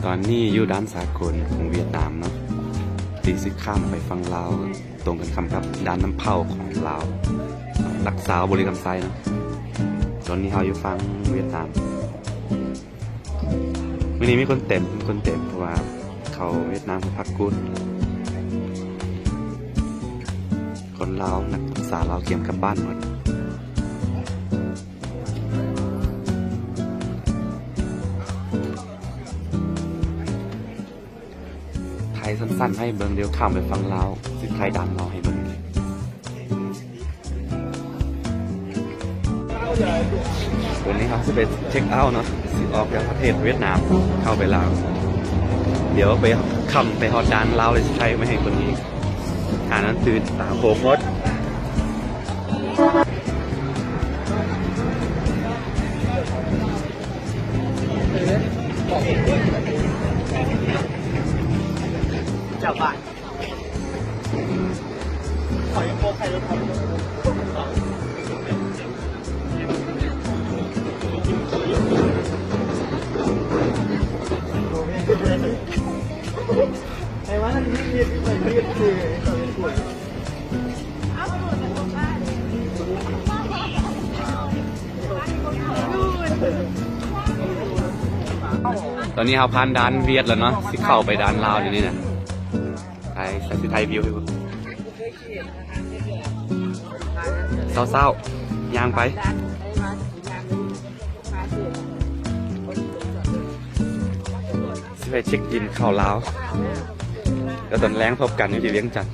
ตอนนี้อยู่ด้านสากลของเวียดนามเนาะตีสิข้ามไปฝั่งลาวตรงกันคำกับด้านน้ำเผาของลาวรักษาบริกรรมไซเนาะตอนนี้เราอยู่ฝั่งเวียดนามวันนี้มีคนเต็มเพราะว่าเขาเวียดนามเขาพักกุดคนลาวนักศึกษาลาวเตรียมกลับบ้านหมดไทยสั้นๆให้เบิ่งเดียวข้ามไปฟังลาวสิไทยดังเราให้เบิ่งวันนี้เขาจะไปเช็คเอาท์เนาะสิออกจากประเทศเวียดนามเข้าไปลาวเดี๋ยวไปคำไปฮอดดานลาวเลยสิไทยไม่ให้คนนี้นั้นตื่นตาโคมดเจ้าบ้านขอยังโกใครรู้ครับไอ้ว่านั่นเรียกคือเขาเป็นผู้ตอนนี้เราผ่านด้านเวียดแล้วเนาะสิเข้าไปด้านลาวเดี๋ยวนี้นะใส่ชุดไทยวิวให้ดูเศร้าๆย่างไปสิไปเช็คอินเข้าลาวแล้วตอนแรงพบกันอยู่ที่เวียงจันทน์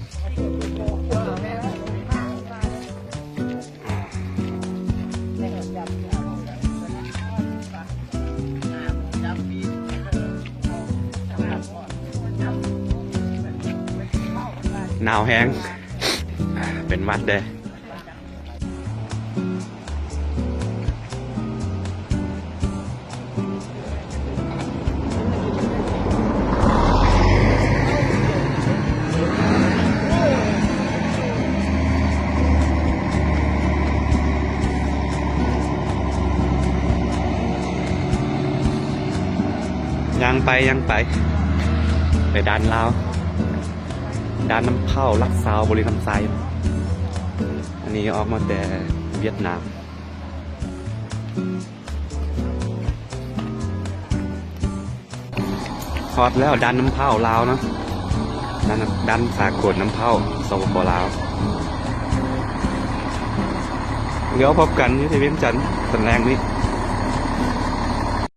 หนาวแห้งเป็นวัดเด้ยังไปไปด้านลาวด้านน้ำเผาลักซาวบริคำไซอันนี้ออกมาแต่เวียดนามพอดแล้วด้านน้ำเผาลาวเนาะด้านสากลน้ำเผาสปปลาวเดี๋ยวพบกันที่เวียงจันทน์ตอนแรกนี้